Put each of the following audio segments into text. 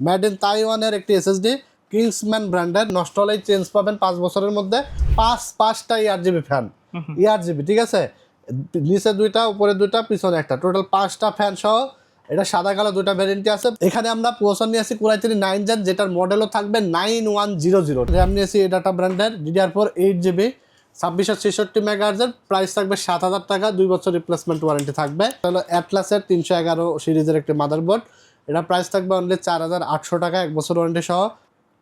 Made in তাইওয়ানের একটি SSD, Kingsman ব্র্যান্ডের, নষ্ট হলেই চেঞ্জ পাবেন 5 বছরের মধ্যে। পাঁচটা ইয়ারজিবি ফ্যান, ইয়ারজিবি, ঠিক আছে, নিচে 2টা উপরে 2টা পিছনে একটা, টোটাল 5টা ফ্যান সহ। এটা সাদা কালো 2টা ভ্যারিয়েন্টই আছে। এখানে আমরা প্রসেসর নিয়ে আসি Core i3 9 Gen, যেটার মডেলও থাকবে 9100। র্যাম নিয়েছি এডাটা ব্র্যান্ডের DDR4 8GB, 2666 মেগাহার্জের, প্রাইস থাকবে 7000 টাকা, 2 বছর রিপ্লেসমেন্ট ওয়ারেন্টি থাকবে। হলো অ্যাটলাসের 311 সিরিজের একটি মাদারবোর্ড, এটা প্রাইস থাকবে অনলি 4800 টাকা, 1 বছর ওয়ারেন্টি সহ।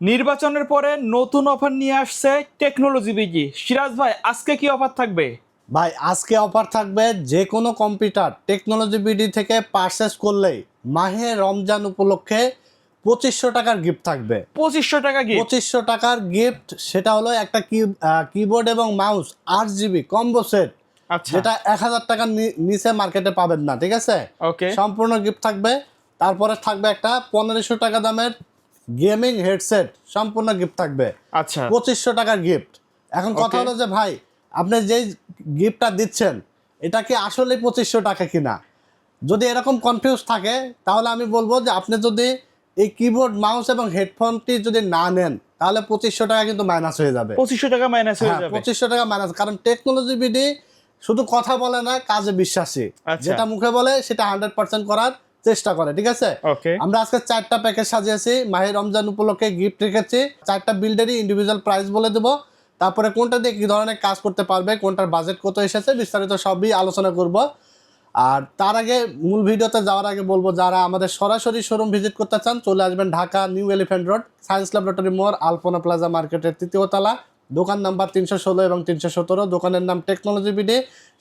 নির্বাচনের পরে নতুন অফার নিয়ে আসছে টেকনোলজি বিজি। সিরাজ ভাই, আজকে কি অফার থাকবে? ভাই আজকে অফার থাকবে, যে কোনো কম্পিউটার টেকনোলজি বিডি থেকে পারচেস করলেই মাহে রমজান উপলক্ষে 2500 টাকার গিফট থাকবে। 2500 টাকা কি? 2500 টাকার গিফট, সেটা হলো একটা কিবোর্ড এবং মাউস 8GB কম্বো সেট, আচ্ছা, যেটা 1000 টাকার নিচে মার্কেটে পাবেন না, ঠিক আছে। ওকে, সম্পূর্ণ গিফট থাকবে। তারপরে থাকবে একটা 1500 টাকা দামের গেমিং হেডসেট, সম্পূর্ণ গিফট থাকবে। আচ্ছা, 2500 টাকার গিফট। এখন কথা হলো যে ভাই, আপনি যেই গিফটটা দিচ্ছেন এটা কি আসলে 2500 টাকা কিনা? যদি এরকম কনফিউজ থাকে তাহলে আমি বলবো যে আপনি যদি এই কিবোর্ড মাউস এবং হেডফোনটি যদি না নেন তাহলে 2500 টাকা কিন্তু মাইনাস হয়ে যাবে। 2500 টাকা মাইনাস হয়ে যাবে। 2500 টাকা মাইনাস, কারণ টেকনোলজি বিডি শুধু কথা বলে না, কাজে বিশ্বাসী। আচ্ছা। যেটা মুখে বলে সেটা 100% করার চেষ্টা করে, ঠিক আছে। ওকে, আমরা আজকে 4টা প্যাকেজ সাজিয়েছি, মাহে রমজান উপলক্ষে গিফট রেখেছি। 4টা বিল্ডেরই ইন্ডিভিজুয়াল প্রাইস বলে দেবো, তারপরে কোনটা দিয়ে কী ধরনের কাজ করতে পারবে, কোনটার বাজেট কত এসেছে, বিস্তারিত সবই আলোচনা করব। আর তার আগে মূল ভিডিওতে যাওয়ার আগে বলবো, যারা আমাদের সরাসরি শোরুম ভিজিট করতে চান চলে আসবেন Dhaka new elephant road, science laboratory মোড়, আলপনা প্লাজা মার্কেটের 3য় তলা, দোকান নাম্বার 316 এবং 317। দোকানের নাম টেকনোলজি বিডি।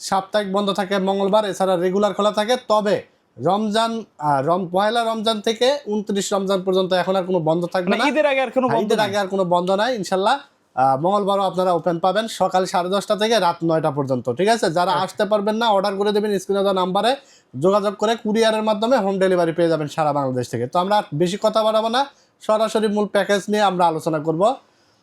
সাপ্তাহিক বন্ধ থাকে মঙ্গলবার, এছাড়া রেগুলার খোলা থাকে। তবে রমজান পয়লা রমজান থেকে 29 রমজান পর্যন্ত এখন আর কোনো বন্ধ থাকবে না। ঈদের আগে আর কোনো বন্ধ ঈদের আগে আর কোনো বন্ধ নাই ইনশাল্লাহ। মঙ্গলবারও আপনারা ওপেন পাবেন সকাল 10:30 থেকে রাত 9টা পর্যন্ত, ঠিক আছে। যারা আসতে পারবেন না অর্ডার করে দেবেন স্ক্রিনে দেওয়া নাম্বারে যোগাযোগ করে, কুরিয়ারের মাধ্যমে হোম ডেলিভারি পেয়ে যাবেন সারা বাংলাদেশ থেকে। তো আমরা বেশি কথা বাড়াবো না, সরাসরি মূল প্যাকেজ নিয়ে আমরা আলোচনা করব।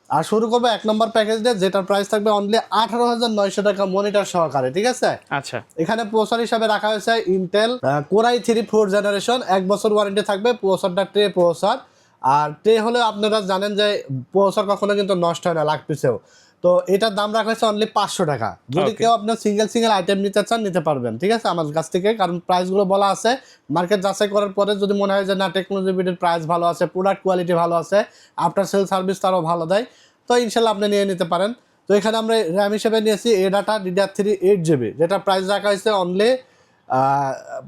আর শুরু করবো 1 নম্বর প্যাকেজ দিয়ে, যেটার প্রাইস থাকবে অনলি 18,900 টাকা মনিটর সহকারে, ঠিক আছে। আচ্ছা, এখানে প্রসেসর হিসাবে রাখা হয়েছে Intel Core i3 4th generation, 1 বছর ওয়ারেন্টি থাকবে। প্রসেসরটা ট্রে প্রসেসর, আর ট্রে হলে আপনারা জানেন যে প্রসেসর কখনো কিন্তু নষ্ট হয় না লাখ পিসেও। তো এটার দাম রাখা হয়েছে অনলি 500 টাকা। যদি কেউ আপনার সিঙ্গেল আইটেম নিতে চান নিতে পারবেন, ঠিক আছে, আমার কাছ থেকে। কারণ প্রাইসগুলো বলা আছে, মার্কেট যাচাই করার পরে যদি মনে হয় যে না টেকনোলজি বিডির প্রাইস ভালো আছে, প্রোডাক্ট কোয়ালিটি ভালো আছে, আফটার সেল সার্ভিস তারও ভালো দেয়, তো ইনশাল্লাহ আপনি নিয়ে নিতে পারেন। তো এখানে আমরা র্যাম হিসেবে নিয়েছি এডাটা DDR3 8GB, যেটা প্রাইস রাখা হয়েছে অনলি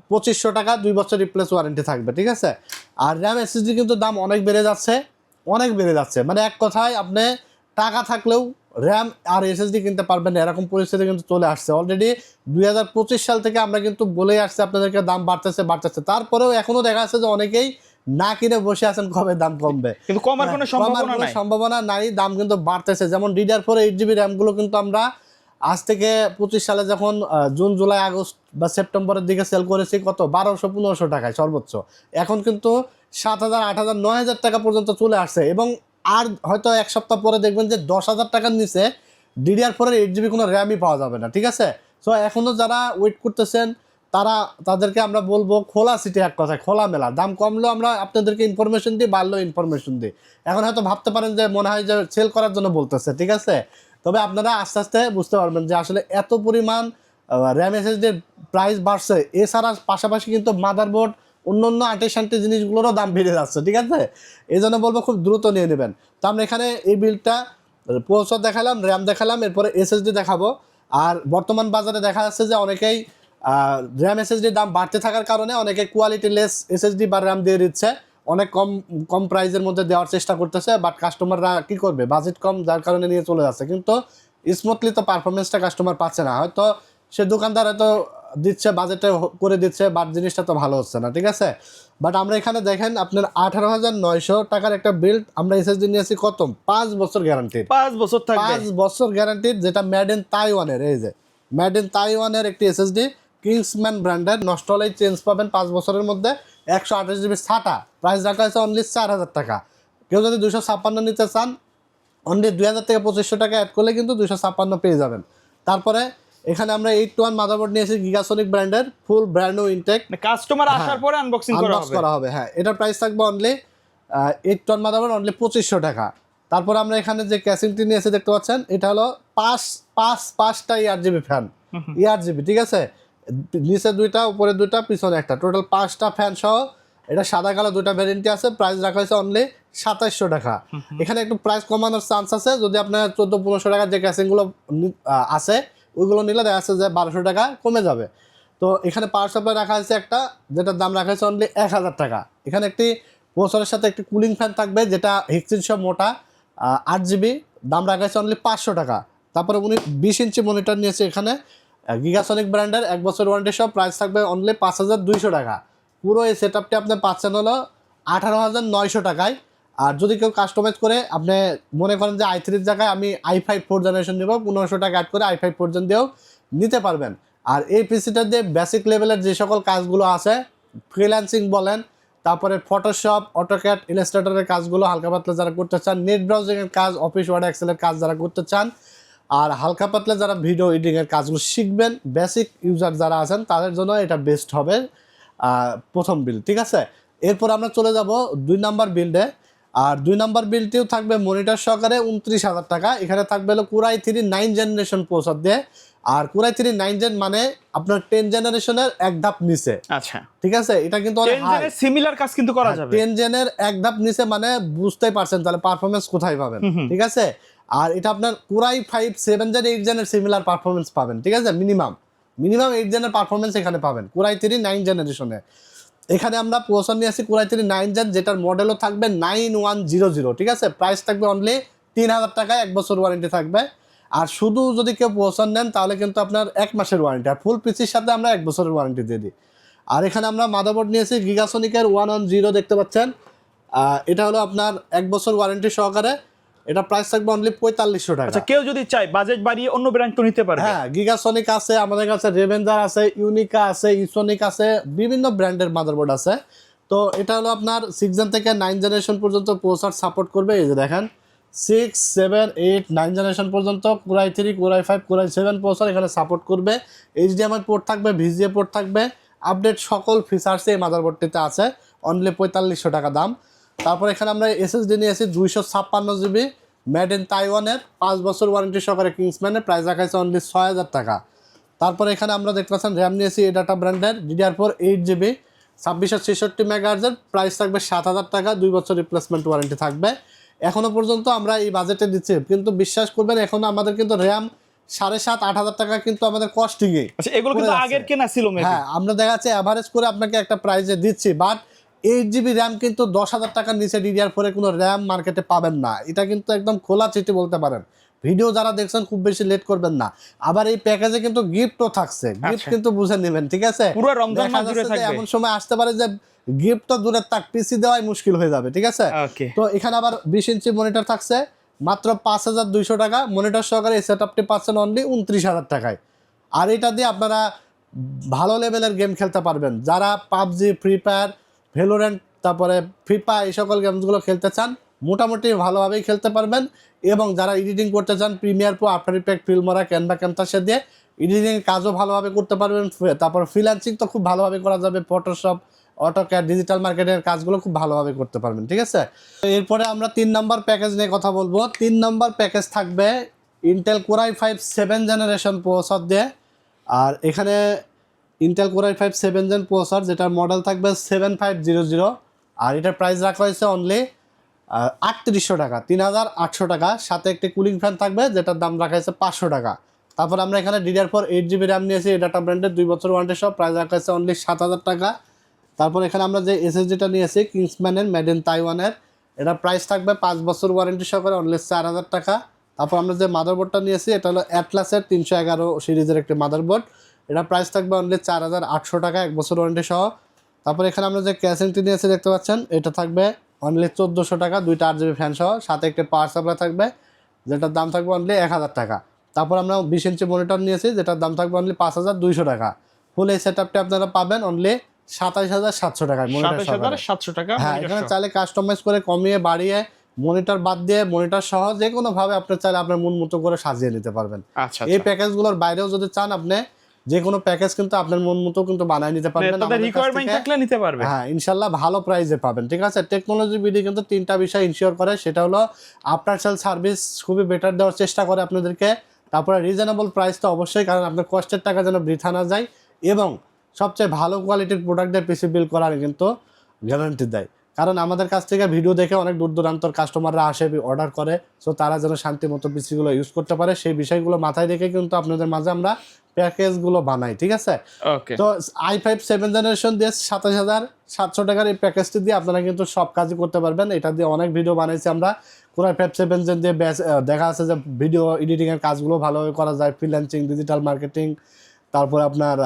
2500 টাকা, 2 বছর রিপ্লেস ওয়ারেন্টি থাকবে, ঠিক আছে। আর র্যাম এসএসডি কিন্তু দাম অনেক বেড়ে যাচ্ছে, মানে এক কথায় আপনি টাকা থাকলেও র্যাম আর এসএসডি কিনতে পারবেন না, এরকম পরিস্থিতি কিন্তু চলে আসছে। অলরেডি 2025 সাল থেকে আমরা কিন্তু বলেই আসছি আপনাদেরকে দাম বাড়তেছে, তারপরেও এখনো দেখা যাচ্ছে যে অনেকেই না কিনে বসে আছেন কবে দাম কমবে, কিন্তু কমার কোনো সম্ভাবনা নাই, দাম কিন্তু বাড়তেছে। যেমন DDR4 8GB র্যামগুলো কিন্তু আমরা আজ থেকে 25 সালে যখন জুন জুলাই আগস্ট বা সেপ্টেম্বরের দিকে সেল করেছি কত 1200-1500 টাকায় সর্বোচ্চ, এখন কিন্তু 7,000, 8,000, 9,000 টাকা পর্যন্ত চলে আসছে। এবং আর হয়তো 1 সপ্তাহ পরে দেখবেন যে 10,000 টাকার নিচে DDR4 8GB কোনো র্যামই পাওয়া যাবে না, ঠিক আছে। সো এখনও যারা ওয়েট করতেছেন তাদেরকে আমরা বলবো খোলা সিটি, এক কথায় খোলা মেলা, দাম কমলেও আমরা আপনাদেরকে ইনফরমেশন দিই, বাড়লেও ইনফরমেশন দিই। এখন হয়তো ভাবতে পারেন যে মনে হয় যে সেল করার জন্য বলতেছে, ঠিক আছে, তবে আপনারা আস্তে আস্তে বুঝতে পারবেন যে আসলে এত পরিমাণ র্যাম এসএসডির প্রাইস বাড়ছে। এছাড়া পাশাপাশি কিন্তু মাদারবোর্ড অন্য আন্টি জিনিসগুলোরও দাম বেড়ে যাচ্ছে, ঠিক আছে। এই জন্য বলবো খুব দ্রুত নিয়ে নেবেন। তো আমরা এখানে এই বিলটা প্রসেসর দেখালাম, র্যাম দেখালাম, এরপরে এসএসডি দেখাবো। আর বর্তমান বাজারে দেখা যাচ্ছে যে অনেকেই র্যাম এসএসডির দাম বাড়তে থাকার কারণে অনেকে কোয়ালিটি লেস এসএসডি বা র্যাম দিয়ে দিচ্ছে, অনেক কম প্রাইসের মধ্যে দেওয়ার চেষ্টা করতেছে। বাট কাস্টমাররা কি করবে, বাজেট কম, যার কারণে নিয়ে চলে যাচ্ছে, কিন্তু স্মুথলি তো পারফরমেন্সটা কাস্টমার পাচ্ছে না। হয়তো সে দোকানদার হয়তো দিচ্ছে, বাজেটে করে দিচ্ছে, বাট জিনিসটা তো ভালো হচ্ছে না, ঠিক আছে। বাট আমরা এখানে দেখেন আপনার 18,900 টাকার একটা বিল্ড, আমরা এসএসডি নিয়েছি কত 5 বছর গ্যারান্টির, 5 বছর থাকবে, 5 বছর গ্যারান্টির, যেটা মেড ইন তাইওয়ানের। এই যে মেড ইন তাইওয়ানের একটি এসএসডি, কিংসম্যান ব্র্যান্ডের, নষ্ট হলেই চেঞ্জ পাবেন 5 বছরের মধ্যে। 128GB SATA, প্রাইস রাখা হয়েছে অনলি 4,000 টাকা। কেউ যদি 256 নিতে চান অনলি 2,000 থেকে 2,500 টাকা অ্যাড করলে কিন্তু 256 পেয়ে যাবেন। তারপরে এখানে আমরা 8-1 মাদারবোর্ড নিয়েছি গিগাসনিক ব্র্যান্ডের, full brand new intact, customer আসার পরে আনবক্সিং করা হবে। হ্যাঁ, এটার প্রাইস থাকবে অনলি 8 টন মাদারবোর্ড অনলি 2500 টাকা। তারপর আমরা এখানে যে ক্যাসিংটি নিয়েছি দেখতে পাচ্ছেন, এটা হলো পাঁচটা ERGB ফ্যান, ERGB, ঠিক আছে, নিচে 2টা উপরে 2টা পিছনে একটা, টোটাল 5টা ফ্যান সহ। এটা সাদা কালো 2টা ভ্যারিয়েন্টই আছে, প্রাইস রাখা হয়েছে অনলি 2700 টাকা। এখানে একটু প্রাইস কমানোর চান্স আছে, যদি আপনার 14-1500 টাকার যে ক্যাসিংগুলো আছে ওইগুলো নিলে দেখা যাচ্ছে যে 1200 টাকা কমে যাবে। তো এখানে পাওয়ার সাপ্লাই রাখা হয়েছে একটা, যেটার দাম রাখা হয়েছে অনলি 1000 টাকা। এখানে একটি প্রসেসরের সাথে একটি কুলিং ফ্যান থাকবে, যেটা হেক্সিনসহ মোটা, 8GB, দাম রাখা হয়েছে অনলি 500 টাকা। তারপরে উনি 20 ইঞ্চি মনিটর নিয়েছে এখানে, গিগাসনিক ব্র্যান্ডের, 1 বছর ওয়ারেন্টি সহ, প্রাইস থাকবে অনলি 5200 টাকা। পুরো এই সেটআপটি আপনি পাচ্ছেন হলো 18900 টাকায়। আর যদি কেউ কাস্টমাইজ করে আপনি মনে করেন যে i3 জায়গায় আমি i5 4th জেনারেশন নেব, 1500 টাকা অ্যাড করে i5 4th দিয়েও নিতে পারবেন। আর এই পিসিটা দিয়ে বেসিক লেভেলের যে সকল কাজগুলো আছে, ফ্রিল্যান্সিং বলেন, তারপরে ফটোশপ, অটোক্যাড, ইলাস্ট্রেটরের কাজগুলো হালকা পাতলা যারা করতে চান, নেট ব্রাউজিংয়ের কাজ, অফিস ওয়ার্ড এক্সেলের কাজ যারা করতে চান, আর হালকা পাতলা যারা ভিডিও এডিটিংয়ের কাজগুলো শিখবেন, বেসিক ইউজার যারা আছেন তাদের জন্য এটা বেস্ট হবে প্রথম বিল্ড, ঠিক আছে। এরপর আমরা চলে যাব 2 নাম্বার বিল্ডে। আর 2 নাম্বার বিল্ডটিও থাকবে মনিটর সহকারে 29000 টাকা। এখানে থাকবে হলো Core i3 9 জেনারেশন প্রসেসর দিয়ে। আর Core i3 9 জেন মানে আপনার 10 জেনারেশনের এক ধাপ নিচে, আচ্ছা, ঠিক আছে। এটা কিন্তু 10 জেনের সিমিলার কাজ কিন্তু করা যাবে। 10 জেনের এক ধাপ নিচে মানে বুঝতেই পারছেন তাহলে পারফরমেন্স কোথায় পাবেন, ঠিক আছে। আর এটা আপনার Core i5 7 জেন 8 জেনের সিমিলার পারফরমেন্স পাবেন, ঠিক আছে, মিনিমাম 8 জেনের পারফরমেন্স এখানে পাবেন Core i3 9 জেনারেশনে। এখানে আমরা প্রসেসর নিয়ে আসি Core i3 9 জেন, যেটার মডেলও থাকবে 9100, ঠিক আছে। প্রাইস থাকবে অনলি 3000 টাকায়, 1 বছর ওয়ারেন্টি থাকবে। আর শুধু যদি কেউ প্রসেসর নেন তাহলে কিন্তু আপনার 1 মাসের ওয়ারেন্টি, আর ফুল পিসির সাথে আমরা 1 বছরের ওয়ারেন্টি দিয়ে দিই। আর এখানে আমরা মাদারবোর্ড নিয়েছি গিগাসনিকের 110, দেখতে পাচ্ছেন। এটা হলো আপনার 1 বছর ওয়ারেন্টি সহকারে। এটা প্রাইস থাকবে অনলি 4500 টাকা। আচ্ছা, কেউ যদি চায় বাজেট বাড়িয়ে অন্য ব্র্যান্ড তো নিতে পারবে। হ্যাঁ, গিগাসনিক আছে আমাদের কাছে, রেভেঞ্জার আছে, ইউনিকা আছে, ইসোনিক আছে, বিভিন্ন ব্র্যান্ডের মাদারবোর্ড আছে। তো এটা হলো আপনার 6 জেন থেকে 9 জেনারেশন পর্যন্ত প্রসেসর সাপোর্ট করবে। এই যে দেখেন 6, 7, 8, 9 জেনারেশন পর্যন্ত Core i3, Core i5, Core i7 processor এখানে সাপোর্ট করবে। HDMI পোর্ট থাকবে, VGA পোর্ট থাকবে, আপডেট সকল ফিচার্স এই মাদারবোর্ডটিতে আছে। অনলি 4500 টাকা দাম। তারপর এখানে আমরা SSD নিয়েছি 256GB, মেড ইন তাইওয়ানের, 5 বছর ওয়ারেন্টি সহকারে কিংসম্যানের, প্রাইস রাখা হয়েছে অনলি 6000 টাকা। তারপর এখানে আমরা দেখতে পাচ্ছেন র্যাম নিয়েছি এডাটা ব্র্যান্ডের DDR4 8GB, 2666 মেগাহার্জের, প্রাইস থাকবে 7000 টাকা, 2 বছর রিপ্লেসমেন্ট ওয়ারেন্টি থাকবে। এখনো পর্যন্ত আমরা এই বাজেটে দিচ্ছি, কিন্তু বিশ্বাস করবেন এখনো আমাদের কিন্তু র্যাম 7,500-8,000 টাকা কিন্তু আমাদের কস্টিংয়ে। আচ্ছা, এগুলো কিন্তু আগের কেনা ছিল মেবি। হ্যাঁ, আমরা দেখা যাচ্ছে অ্যাভারেজ করে আপনাকে একটা প্রাইসে দিচ্ছি, বাট 8GB র্যাম কিন্তু 10,000 টাকার নিচে DDR4 কোনো র্যাম মার্কেটে পাবেন না। এটা কিন্তু একদম খোলা চিঠি বলতে পারেন। ভিডিও যারা দেখছেন খুব বেশি লেট করবেন না। আবার এই প্যাকেজে কিন্তু গিফটও থাকছে, গিফট কিন্তু বুঝে নেবেন, ঠিক আছে। পুরো রমজান মাস জুড়ে থাকবে। এমন সময় আসতে পারে যে গিফট তো দূরের থাক, পিসি দেওয়াই মুশকিল হয়ে যাবে, ঠিক আছে। ওকে। তো এখানে আবার 20 ইঞ্চি মনিটর থাকছে মাত্র 5200 টাকা। মনিটর সহকারে এই সেটআপটি পাচ্ছেন অনলি 29000 টাকায়। আর এটা দিয়ে আপনারা ভালো লেভেলের গেম খেলতে পারবেন। যারা পাবজি, ফ্রি ফায়ার, ভ্যালোরেন্ট, তারপরে ফিফা এই সকল গেমসগুলো খেলতে চান মোটামুটি ভালোভাবেই খেলতে পারবেন। এবং যারা এডিটিং করতে চান Premiere Pro, After Effect, Filmora, Canva, Camtasia দিয়ে এডিটিং কাজও ভালোভাবে করতে পারবেন। তারপর ফ্রিল্যান্সিং তো খুব ভালোভাবে করা যাবে, ফটোশপ, অটোক্যাড, ডিজিটাল মার্কেটের কাজগুলো খুব ভালোভাবে করতে পারবেন, ঠিক আছে। এরপরে আমরা 3 নম্বর প্যাকেজ নিয়ে কথা বলবো। 3 নম্বর প্যাকেজ থাকবে Intel Core i5 7 generation processor দিয়ে। আর এখানে Intel Core i5 7 gen processor, যেটার মডেল থাকবে 7500। আর এটার প্রাইস রাখা হয়েছে অনলি 3800 টাকা, 3800 টাকা। সাথে একটি কুলিং ফ্যান থাকবে, যেটার দাম রাখা হয়েছে 500 টাকা। তারপর আমরা এখানে DDR4 8GB র্যাম নিয়েছি এডাটা ব্র্যান্ডের, 2 বছর ওয়ারেন্টি সহ, প্রাইস রাখা হয়েছে অনলি 7000 টাকা। তারপর এখানে আমরা যে SSDটা নিয়েছি কিংসম্যানের, মেড ইন তাইওয়ানের, এটা প্রাইস থাকবে 5 বছর ওয়ারেন্টি সহকারে অনলি 4000 টাকা। তারপর আমরা যে মাদারবোর্ডটা নিয়েছি এটা হলো অ্যাটলাসের 311 সিরিজের একটি মাদারবোর্ড, এটা প্রাইস থাকবে অনলি 4800 টাকা, 1 বছর ওয়ারেন্টি সহ। তারপর এখানে আমরা যে ক্যাসিংটি নিয়েছি দেখতে পাচ্ছেন, এটা থাকবে অনলি 1400 টাকা, 2টা 8GB ফ্যান সহ, সাথে একটি পাওয়ার সাপ্লাই থাকবে, যেটার দাম থাকবে অনলি 1000 টাকা। তারপর আমরা 20 ইঞ্চি মনিটর নিয়েছি, যেটার দাম থাকবে অনলি 5200 টাকা। ফুল এই সেটআপটি আপনারা পাবেন অনলি 27700 টাকায়। 27700 টাকা। হ্যাঁ, এখানে চাইলে কাস্টমাইজ করে কমিয়ে বাড়িয়ে মনিটর বাদ দিয়ে মনিটর সহ যে কোনো ভাবে আপনি চাইলে আপনার মন মতো করে সাজিয়ে নিতে পারবেন। আচ্ছা, এই প্যাকেজগুলোর বাইরেও যদি চান আপনি যে কোনো প্যাকেজ কিন্তু আপনার মন মতো কিন্তু বানায় নিতে পারবেন তাদের আমাদের কাছ রিকোয়ারমেন্ট থেকে। থাকলে নিতে পারবে। হ্যাঁ ইনশাল্লাহ ভালো প্রাইসে পাবেন, ঠিক আছে। টেকনোলজি বিডি কিন্তু 3টা বিষয় ইনশিওর করে, সেটা হলো আফটার সেল সার্ভিস খুবই বেটার দেওয়ার চেষ্টা করে আপনাদেরকে, তারপরে রিজনেবল প্রাইস তো অবশ্যই, কারণ আপনার কষ্টের টাকা যেন বৃথা না যায়, এবং সবচেয়ে ভালো কোয়ালিটির প্রোডাক্ট দিয়ে পিসি বিল করার কিন্তু গ্যারান্টি দেয়। কারণ আমাদের কাছ থেকে ভিডিও দেখে অনেক দূর দূরান্তর কাস্টমাররা আসে, অর্ডার করে, সো তারা যেন শান্তি মতো পিসিগুলো ইউজ করতে পারে, সেই বিষয়গুলো মাথায় রেখে কিন্তু আপনাদের মাঝে আমরা প্যাকেজগুলো বানাই, ঠিক আছে। ওকে, তো i5 7th জেনারেশন দিয়ে 27,700 টাকার এই প্যাকেজটি দিয়ে আপনারা কিন্তু সব কাজই করতে পারবেন। এটা দিয়ে অনেক ভিডিও বানাইছি আমরা। Core i5 7th জেন দিয়ে দেখা আছে যে ভিডিও এডিটিংয়ের কাজগুলো ভালোভাবে করা যায়, ফ্রিল্যান্সিং, ডিজিটাল মার্কেটিং, তারপরে আপনার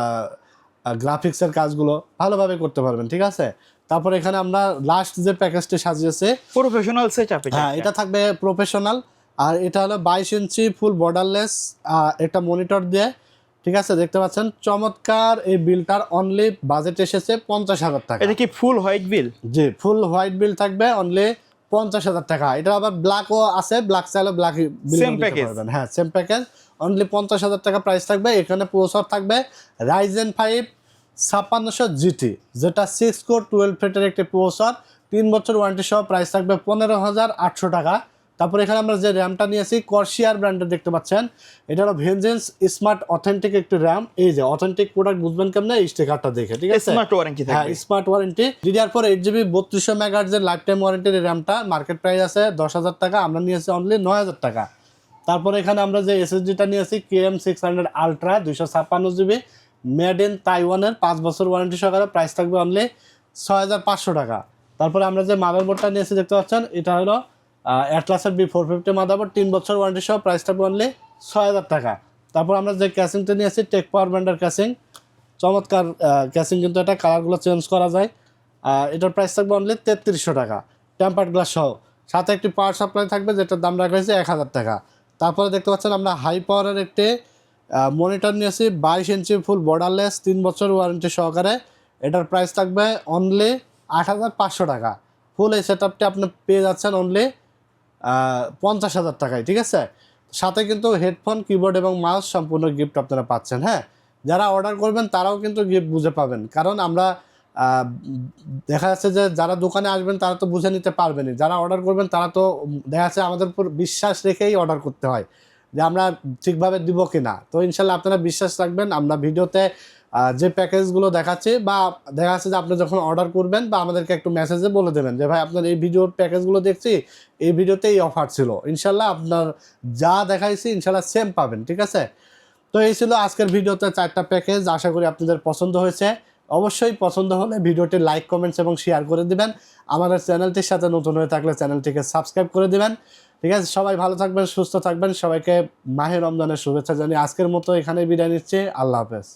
গ্রাফিক্সের কাজগুলো ভালোভাবে করতে পারবেন, ঠিক আছে। তারপরে এখানে আমরা লাস্ট যে প্যাকেজটি সাজিয়েছে, প্রফেশনাল সেটআপে। হ্যাঁ এটা থাকবে প্রফেশনাল, আর এটা হলো 22 ইঞ্চি ফুল বর্ডারলেস একটা মনিটর দিয়ে, ঠিক আছে। দেখতে পাচ্ছেন চমৎকার এই বিলটার অনলি বাজেট এসেছে 50,000 টাকা। এটা কি ফুল হোয়াইট বিল? জি ফুল হোয়াইট বিল থাকবে অনলি 50,000 টাকা। এটা আবার ব্ল্যাকও আছে, ব্ল্যাক চাইলে ব্ল্যাক বিল Same নিতে package? পারবেন। হ্যাঁ সেম প্যাকেজ, অনলি 50,000 টাকা প্রাইস থাকবে। এখানে প্রসেসর থাকবে Ryzen 5 5600 GT, যেটা 6 কোর 12 থ্রেডের একটি প্রসেসর, 3 বছর ওয়ারেন্টি সহ, প্রাইস থাকবে 15,800 টাকা। তারপর এখানে আমরা যে র্যামটা নিয়েছি কর্সিয়ার ব্র্যান্ডের, দেখতে পাচ্ছেন এটা হলো ভেনজেন্স স্মার্ট অথেন্টিক একটি র্যাম। এই যে অথেন্টিক প্রোডাক্ট বুঝবেন কেমনে, এই স্টিকারটা দেখে, ঠিক আছে। স্মার্ট ওয়ারেন্টি হ্যাঁ থাকবে। স্মার্ট ওয়ারেন্টি, DDR4 8GB 3200 মেগাহার্টজের লাইফ টাইম ওয়ারেন্টির র্যামটা মার্কেট প্রাইস আছে 10,000 টাকা, আমরা নিয়েছি অনলি 9,000 টাকা। তারপরে এখানে আমরা যে এসএসডিটা নিয়েছি KM600 ultra 256GB, made in তাইওয়ানের, 5 বছর ওয়ারেন্টি সহকারে, প্রাইস থাকবে অনলি 6,500 টাকা। তারপরে আমরা যে মাদারবোর্ডটা নিয়েছি দেখতে পাচ্ছেন, এটা হলো অ্যাটলাসের B450 মাদারবোর্ড, 3 বছর ওয়ারেন্টি সহ, প্রাইস থাকবে অনলি 6,000 টাকা। তারপর আমরা যে ক্যাসিংটা নিয়েছি টেক পাওয়ার ব্র্যান্ডের ক্যাসিং, চমৎকার ক্যাসিং, কিন্তু এটা কালারগুলো চেঞ্জ করা যায়। এটার প্রাইস থাকবে অনলি 3300 টাকা, টেম্পার্ড গ্লাস সহ, সাথে একটি পাওয়ার সাপ্লাই থাকবে যেটার দাম রাখা হয়েছে 1,000 টাকা। তারপরে দেখতে পাচ্ছেন আমরা হাই পাওয়ারের একটি মনিটর নিয়েছি 22 ইঞ্চি ফুল বর্ডারলেস, 3 বছর ওয়ারেন্টি সহকারে, এটার প্রাইস থাকবে অনলি 8,500 টাকা। ফুল এই সেট আপটি আপনি পেয়ে যাচ্ছেন অনলি 50,000 টাকায়, ঠিক আছে। সাথে কিন্তু হেডফোন, কিবোর্ড এবং মাউস সম্পূর্ণ গিফট আপনারা পাচ্ছেন। হ্যাঁ যারা অর্ডার করবেন তারাও কিন্তু গিফট বুঝে পাবেন, কারণ আমরা দেখা যাচ্ছে যে যারা দোকানে আসবেন তারা তো বুঝে নিতে পারবেনই, যারা অর্ডার করবেন তারা তো দেখা যাচ্ছে আমাদের উপর বিশ্বাস রেখেই অর্ডার করতে হয় যে আমরা ঠিকভাবে দিব কি না। তো ইনশাল্লাহ আপনারা বিশ্বাস রাখবেন, আমরা ভিডিওতে যে প্যাকেজগুলো দেখাচ্ছি, বা দেখা যাচ্ছে যে আপনি যখন অর্ডার করবেন বা আমাদেরকে একটু মেসেজে বলে দেবেন যে ভাই আপনার এই ভিডিওর প্যাকেজগুলো দেখছি, এই ভিডিওতে এই অফার ছিল, ইনশাল্লাহ আপনার যা দেখাইছি ইনশাল্লাহ সেম পাবেন, ঠিক আছে। তো এই ছিল আজকের ভিডিওতে 4টা প্যাকেজ, আশা করি আপনাদের পছন্দ হয়েছে। অবশ্যই পছন্দ হলে ভিডিওটি লাইক, কমেন্টস এবং শেয়ার করে দিবেন। আমাদের চ্যানেলটির সাথে নতুন হয়ে থাকলে চ্যানেলটিকে সাবস্ক্রাইব করে দিবেন, ঠিক আছে। সবাই ভালো থাকবেন, সুস্থ থাকবেন, সবাইকে মাহে রমজানের শুভেচ্ছা জানিয়ে আজকের মতো এখানেই বিদায় নিচ্ছি। আল্লাহ হাফেজ।